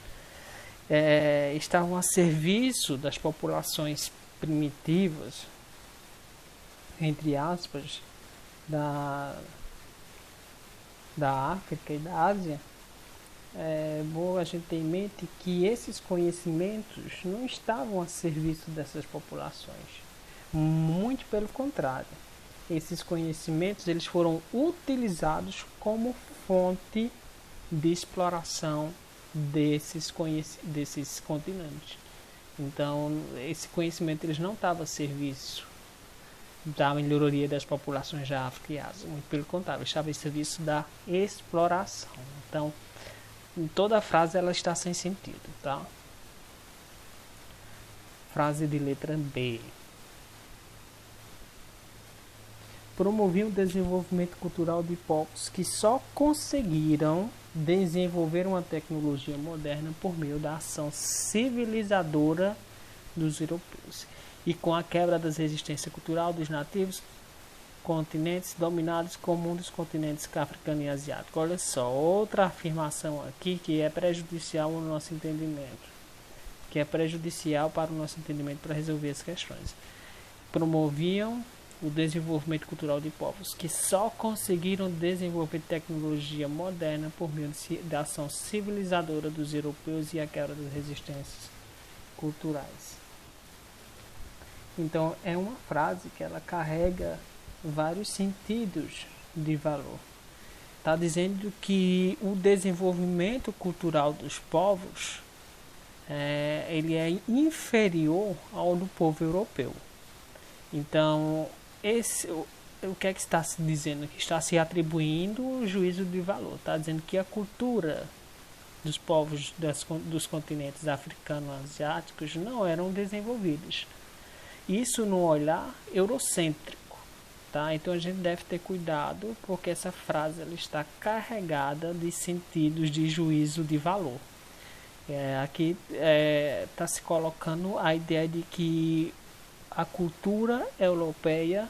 estavam a serviço das populações primitivas, entre aspas, da África e da Ásia. É bom a gente ter em mente que esses conhecimentos não estavam a serviço dessas populações. Muito pelo contrário. Esses conhecimentos eles foram utilizados como fonte de exploração desses continentes. Então, esse conhecimento eles não estava a serviço da melhoria das populações da África e Ásia. Muito pelo contrário, estava a serviço da exploração. Então, toda a frase ela está sem sentido, tá? Frase de letra B. Promoviam o desenvolvimento cultural de povos que só conseguiram desenvolver uma tecnologia moderna por meio da ação civilizadora dos europeus e com a quebra das resistências cultural dos nativos continentes dominados como um dos continentes africano e asiático. Olha só, outra afirmação aqui que é prejudicial ao nosso entendimento, que é prejudicial para o nosso entendimento para resolver as questões. Promoviam o desenvolvimento cultural de povos que só conseguiram desenvolver tecnologia moderna por meio da ação civilizadora dos europeus e a quebra das resistências culturais. Então é uma frase que ela carrega vários sentidos de valor. Está dizendo que o desenvolvimento cultural dos povos ele é inferior ao do povo europeu. Então, o que é que está se dizendo aqui? Está se atribuindo o juízo de valor. Está dizendo que a cultura dos povos dos continentes africanos e asiáticos não eram desenvolvidos. Isso no olhar eurocêntrico. Tá? Então a gente deve ter cuidado, porque essa frase ela está carregada de sentidos de juízo de valor. Aqui está se colocando a ideia de que a cultura europeia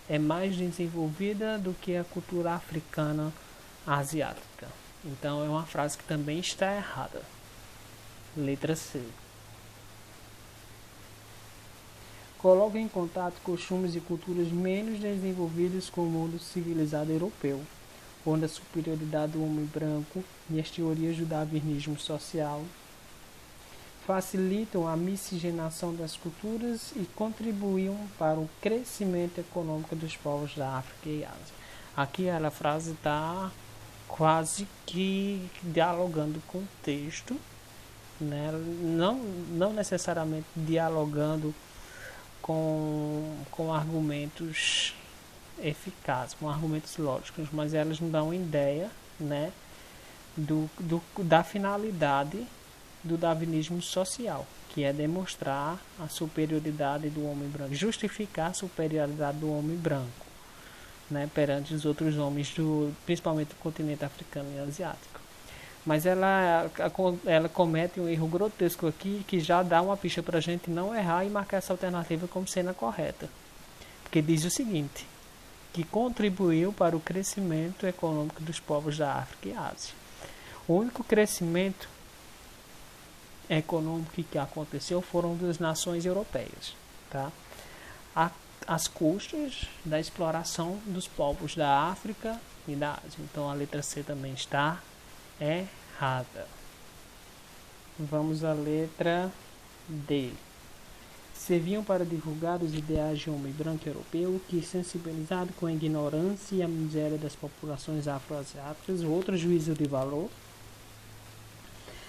é mais desenvolvida do que a cultura africana asiática. Então é uma frase que também está errada. Letra C. Coloca em contato costumes e culturas menos desenvolvidos com o mundo civilizado europeu, onde a superioridade do homem branco e as teorias do darwinismo social facilitam a miscigenação das culturas e contribuíam para o crescimento econômico dos povos da África e Ásia. Aqui a frase está quase que dialogando com o texto, né? Não necessariamente dialogando com argumentos eficazes, com argumentos lógicos, mas elas nos dão uma ideia, né, da finalidade do darwinismo social, que é demonstrar a superioridade do homem branco, justificar a superioridade do homem branco, né, perante os outros homens, principalmente do continente africano e asiático. Mas ela comete um erro grotesco aqui, que já dá uma pista para a gente não errar e marcar essa alternativa como sendo a correta. Porque diz o seguinte, que contribuiu para o crescimento econômico dos povos da África e Ásia. O único crescimento econômico que aconteceu foram das nações europeias, tá? Às custas da exploração dos povos da África e da Ásia. Então a letra C também está errada. Vamos à letra D. Serviam para divulgar os ideais de homem branco europeu que, sensibilizado com a ignorância e a miséria das populações afroasiáticas, outro juízo de valor,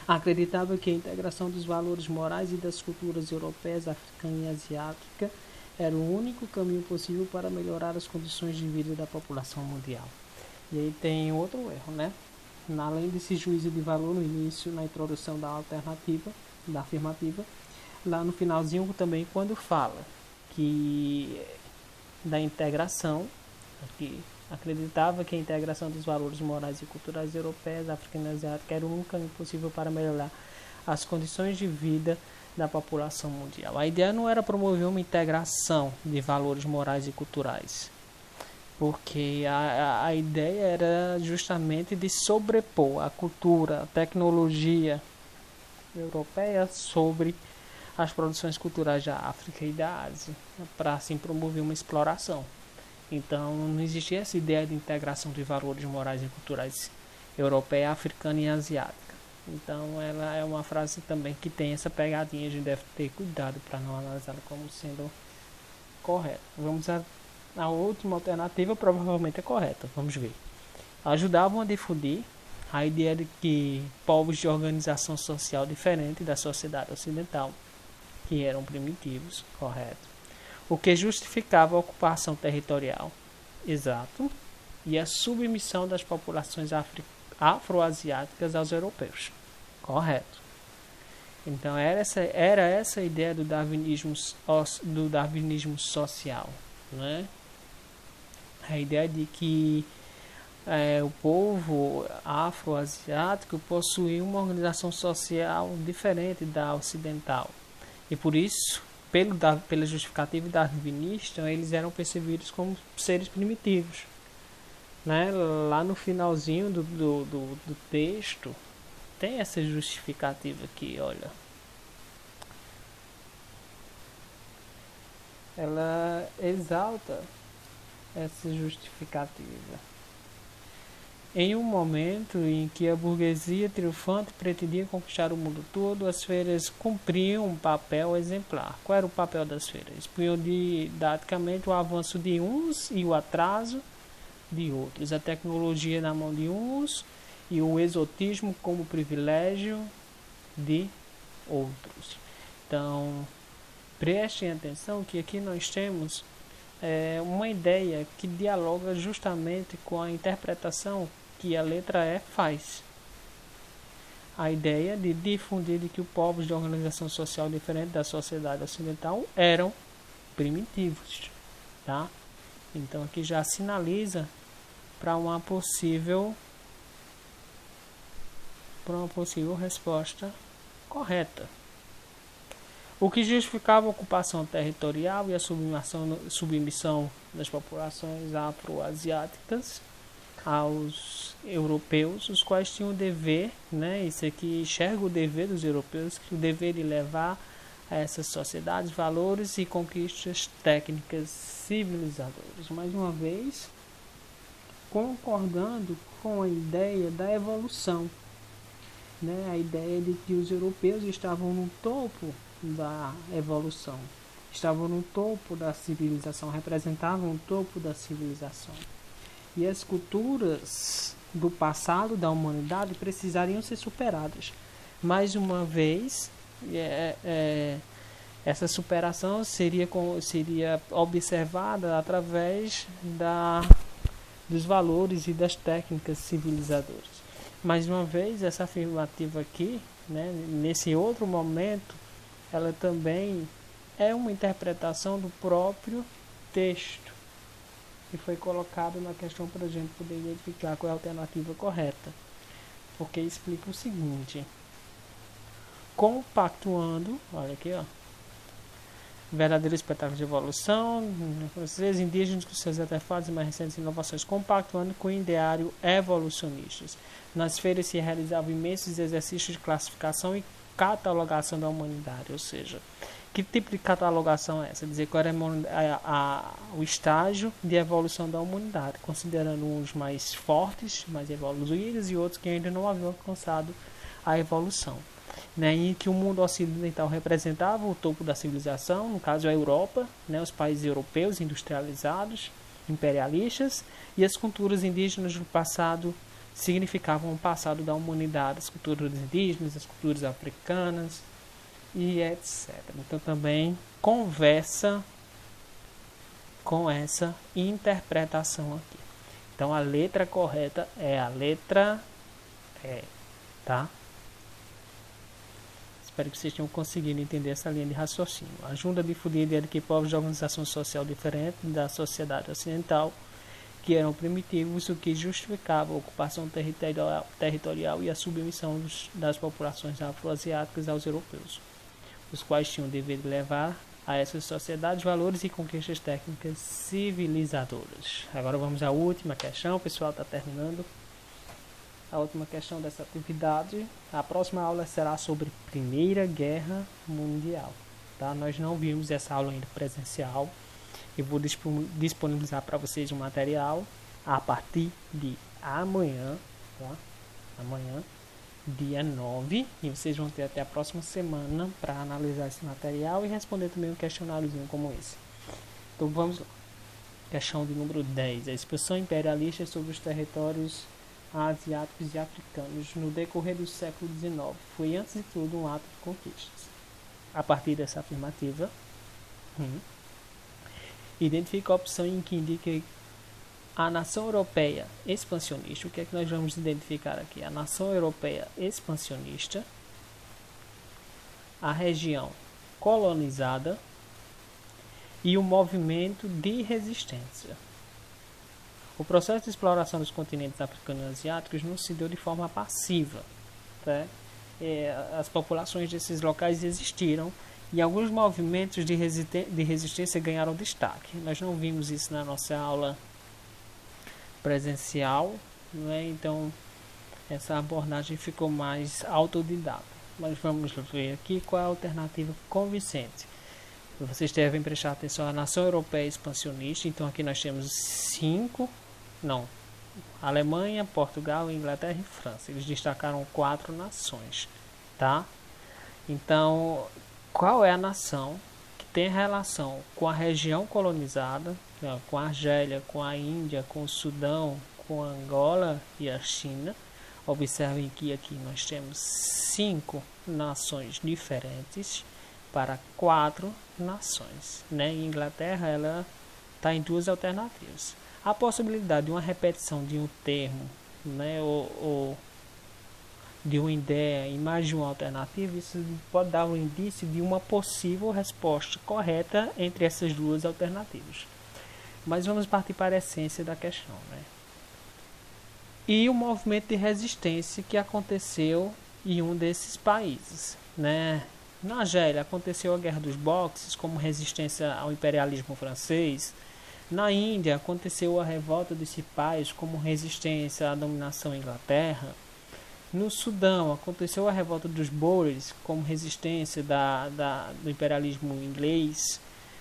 acreditava que a integração dos valores morais e das culturas europeias, africana e asiática era o único caminho possível para melhorar as condições de vida da população mundial. E aí tem outro erro, né? Além desse juízo de valor no início, na introdução da alternativa, da afirmativa, lá no finalzinho também, quando fala que da integração, que acreditava que a integração dos valores morais e culturais europeias, africanos e asiáticos era o único caminho possível para melhorar as condições de vida da população mundial. A ideia não era promover uma integração de valores morais e culturais, porque a ideia era justamente de sobrepor a cultura, a tecnologia europeia sobre as produções culturais da África e da Ásia, para assim promover uma exploração. Então não existia essa ideia de integração de valores morais e culturais europeia, africana e asiática. Então ela é uma frase também que tem essa pegadinha, a gente deve ter cuidado para não analisá-la como sendo correta. Vamos a última alternativa, provavelmente é correta, vamos ver. Ajudavam a difundir a ideia de que povos de organização social diferente da sociedade ocidental, que eram primitivos, correto, o que justificava a ocupação territorial, exato, e a submissão das populações afroasiáticas aos europeus, correto. Então era essa a ideia do darwinismo social, né? A ideia de que o povo afroasiático possuía uma organização social diferente da ocidental. E por isso, pela justificativa darwinista, eles eram percebidos como seres primitivos. Né? Lá no finalzinho do texto, tem essa justificativa aqui, olha. Ela exalta essa justificativa. Em um momento em que a burguesia triunfante pretendia conquistar o mundo todo, as feiras cumpriam um papel exemplar. Qual era o papel das feiras? Expunham didaticamente o avanço de uns e o atraso de outros, a tecnologia na mão de uns e o exotismo como privilégio de outros. Então, prestem atenção que aqui nós temos uma ideia que dialoga justamente com a interpretação que a letra E faz. A ideia de difundir de que os povos de organização social diferente da sociedade ocidental eram primitivos, tá? Então aqui já sinaliza para uma possível resposta correta. O que justificava a ocupação territorial e a submissão das populações afroasiáticas aos europeus, os quais tinham o dever, né, isso aqui enxerga o dever dos europeus, o dever de levar a essas sociedades valores e conquistas técnicas civilizadoras. Mais uma vez, concordando com a ideia da evolução. né, a ideia de que os europeus estavam no topo da evolução, estavam no topo da civilização, representavam o topo da civilização. E as culturas do passado da humanidade precisariam ser superadas. Mais uma vez, essa superação seria observada através dos valores e das técnicas civilizadoras. Mais uma vez, essa afirmativa aqui, né, nesse outro momento, ela também é uma interpretação do próprio texto que foi colocado na questão para a gente poder identificar qual é a alternativa correta. Porque explica o seguinte: compactuando, olha aqui, ó, verdadeiro espetáculo de evolução, os indígenas com seus artefatos e mais recentes inovações, compactuando com o ideário evolucionistas. Nas feiras se realizavam imensos exercícios de classificação e catalogação da humanidade, ou seja, que tipo de catalogação é essa? Dizer qual era o estágio de evolução da humanidade, considerando uns mais fortes, mais evoluídos, e outros que ainda não haviam alcançado a evolução. Né, em que o mundo ocidental representava o topo da civilização, no caso a Europa, né, os países europeus industrializados, imperialistas, e as culturas indígenas do passado significavam o passado da humanidade, as culturas indígenas, as culturas africanas e etc. Então também conversa com essa interpretação aqui. Então a letra correta é a letra E, tá? Espero que vocês tenham conseguido entender essa linha de raciocínio. Ajuda a difundir a ideia de que povos de organização social diferente da sociedade ocidental, que eram primitivos, o que justificava a ocupação territorial e a submissão das populações afroasiáticas aos europeus, os quais tinham o dever de levar a essas sociedades valores e conquistas técnicas civilizadoras. Agora vamos à última questão, o pessoal está terminando. A última questão dessa atividade. A próxima aula será sobre Primeira Guerra Mundial. Tá? Nós não vimos essa aula ainda presencial. Eu vou disponibilizar para vocês um material a partir de amanhã. Tá? Amanhã, dia 9. E vocês vão ter até a próxima semana para analisar esse material e responder também um questionáriozinho como esse. Então vamos lá. Questão de número 10. A expansão imperialista sobre os territórios asiáticos e africanos no decorrer do século XIX foi antes de tudo um ato de conquistas. A partir dessa afirmativa, identifica a opção em que indica a nação europeia expansionista. O que é que nós vamos identificar aqui? A nação europeia expansionista, a região colonizada e o movimento de resistência. O processo de exploração dos continentes africanos e asiáticos não se deu de forma passiva. Tá? As populações desses locais existiram e alguns movimentos de resistência ganharam destaque. Nós não vimos isso na nossa aula presencial, né? Então essa abordagem ficou mais autodidata. Mas vamos ver aqui qual é a alternativa convincente. Vocês devem prestar atenção à nação europeia expansionista. Então aqui nós temos Alemanha, Portugal, Inglaterra e França. Eles destacaram 4 nações, tá? Então, qual é a nação que tem relação com a região colonizada, com a Argélia, com a Índia, com o Sudão, com a Angola e a China? Observem que aqui nós temos 5 nações diferentes para 4 nações, né? E a Inglaterra, ela está em 2 alternativas. A possibilidade de uma repetição de um termo, né, ou de uma ideia em mais de uma alternativa, isso pode dar um indício de uma possível resposta correta entre essas 2 alternativas. Mas vamos partir para a essência da questão, né? E o movimento de resistência que aconteceu em um desses países, né? Na Argélia aconteceu a Guerra dos Boxers como resistência ao imperialismo francês. Na Índia aconteceu a revolta dos cipais como resistência à dominação da Inglaterra. No Sudão aconteceu a revolta dos Boers como resistência do imperialismo inglês,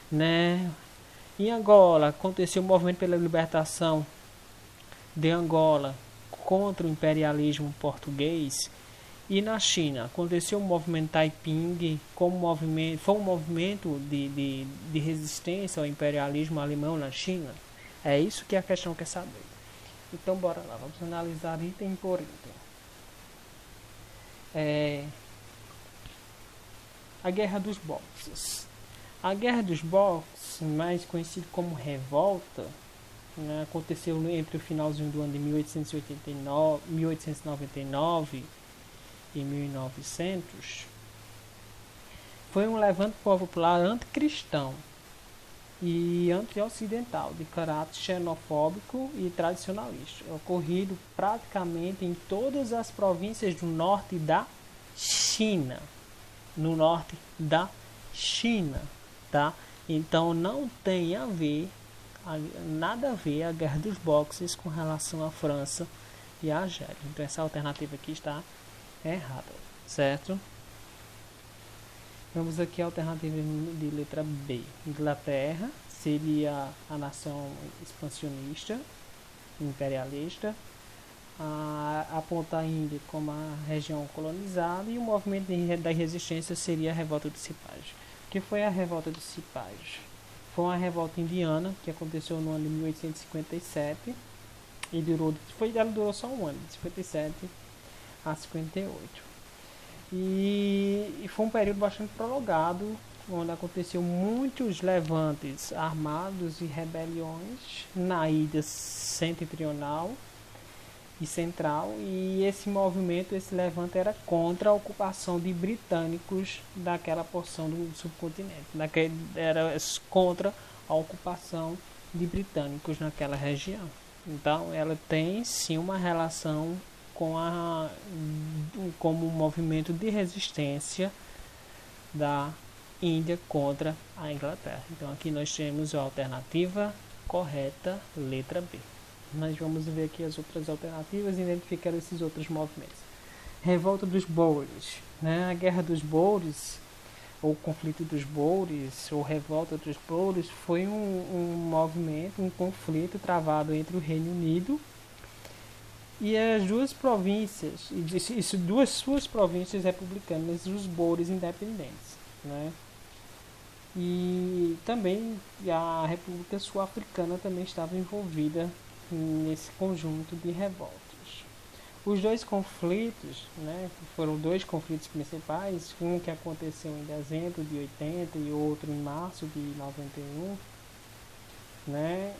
né? Em Angola aconteceu o movimento pela libertação de Angola contra o imperialismo português. E na China, aconteceu o movimento Taiping, como movimento, foi um movimento de resistência ao imperialismo alemão na China? É isso que a questão quer saber. Então, bora lá, vamos analisar item por item. A Guerra dos Boxers. A Guerra dos Boxers, mais conhecida como Revolta, né, aconteceu entre o finalzinho do ano de 1899 e 1900. Foi um levante popular anticristão e anti-ocidental, de caráter xenofóbico e tradicionalista, ocorrido praticamente em todas as províncias do norte da China. No norte da China, tá? Então não tem a ver, nada a ver a Guerra dos Boxers com relação à França e à Argélia. Então essa alternativa aqui está errada, certo? Vamos aqui a alternativa de letra B. Inglaterra seria a nação expansionista, imperialista. Aponta a Índia como a região colonizada, e o movimento da resistência seria a Revolta dos Cipais. O que foi a Revolta dos Cipais? Foi uma revolta indiana que aconteceu no ano de 1857 e ela durou só um ano, de 57 a 58. E foi um período bastante prolongado, onde aconteceu muitos levantes armados e rebeliões na Índia setentrional e central, e esse movimento, esse levante era contra a ocupação de britânicos daquela porção do subcontinente, era contra a ocupação de britânicos naquela região. Então ela tem sim uma relação como um movimento de resistência da Índia contra a Inglaterra. Então aqui nós temos a alternativa correta, letra B. Nós vamos ver aqui as outras alternativas e identificar esses outros movimentos. Revolta dos Boures, né? A Guerra dos Boures, ou Conflito dos Boures, ou Revolta dos Boures, foi um movimento, um conflito travado entre o Reino Unido e as duas províncias, suas províncias republicanas, os Boures independentes, né? E também a República Sul-Africana também estava envolvida nesse conjunto de revoltas. Os dois conflitos, né, foram dois conflitos principais, um que aconteceu em dezembro de 80 e outro em março de 91, né,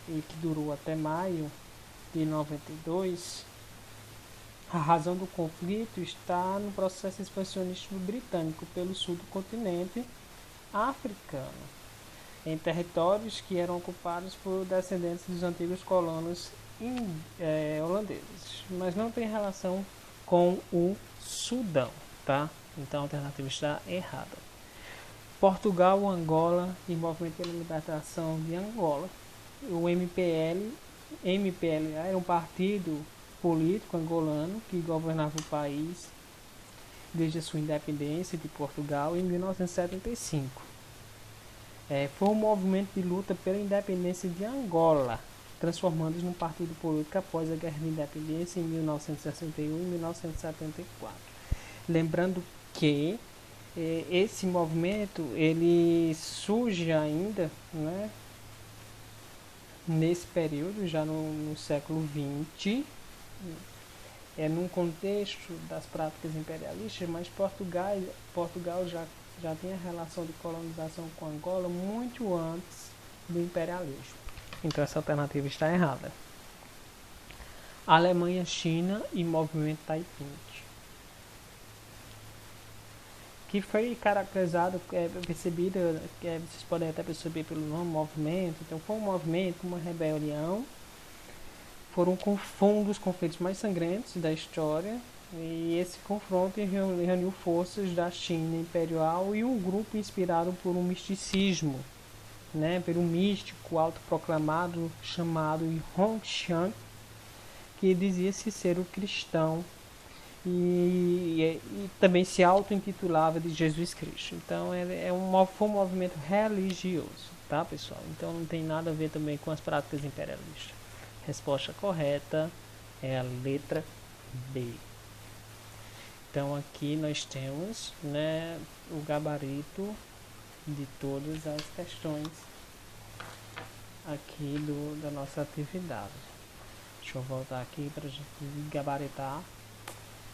e que durou até maio de 92. A razão do conflito está no processo expansionista britânico pelo sul do continente africano, em territórios que eram ocupados por descendentes dos antigos colonos holandeses, mas não tem relação com o Sudão, tá? Então a alternativa está errada. Portugal, Angola e Movimento pela Libertação de Angola. O MPLA era um partido político angolano que governava o país desde a sua independência de Portugal em 1975. Foi um movimento de luta pela independência de Angola, transformando-se num partido político após a Guerra de Independência em 1961 e 1974. Lembrando que esse movimento ele surge ainda, né, nesse período, já no século XX, num contexto das práticas imperialistas, mas Portugal já tem a relação de colonização com Angola muito antes do imperialismo. Então essa alternativa está errada. Alemanha, China e movimento Taiping, que foi caracterizado, percebido, vocês podem até perceber pelo nome, movimento. Então foi um movimento, uma rebelião, foi um dos conflitos mais sangrentos da história. E esse confronto reuniu forças da China imperial e um grupo inspirado por um misticismo, né, pelo místico autoproclamado chamado Hongshan, que dizia-se ser o cristão e também se auto-intitulava de Jesus Cristo. Então foi um movimento religioso, tá, pessoal? Então não tem nada a ver também com as práticas imperialistas. Resposta correta é a letra B. Então aqui nós temos, né, o gabarito de todas as questões aqui da nossa atividade. Deixa eu voltar aqui para a gente gabaritar.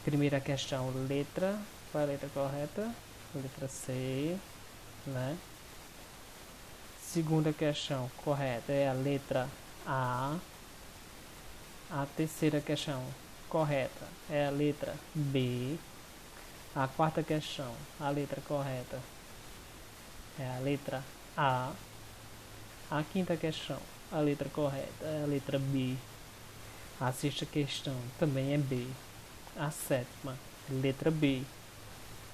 Primeira questão, letra. Qual é a letra correta? Letra C, né? Segunda questão correta é a letra A. A terceira questão correta é a letra B. A quarta questão, a letra correta é a letra A. A quinta questão, a letra correta é a letra B. A sexta questão também é B. A sétima, letra B.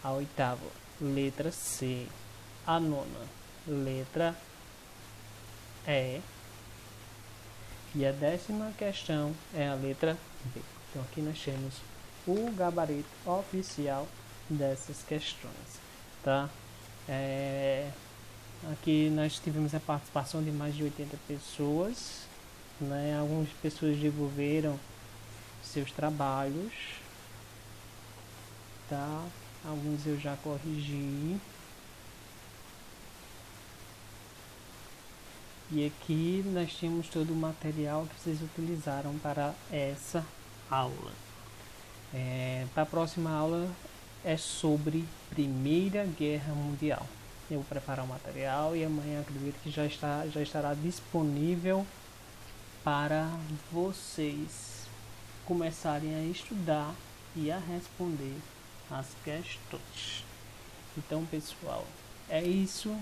A oitava, letra C. A nona, letra E. E a 10ª questão é a letra B. Então aqui nós temos o gabarito oficial dessas questões, tá? Aqui nós tivemos a participação de mais de 80 pessoas, né? Algumas pessoas desenvolveram seus trabalhos, tá? Alguns eu já corrigi. E aqui nós temos todo o material que vocês utilizaram para essa aula. Para a próxima aula é sobre Primeira Guerra Mundial. Eu vou preparar o material e amanhã acredito que já estará disponível para vocês começarem a estudar e a responder as questões. Então, pessoal, é isso.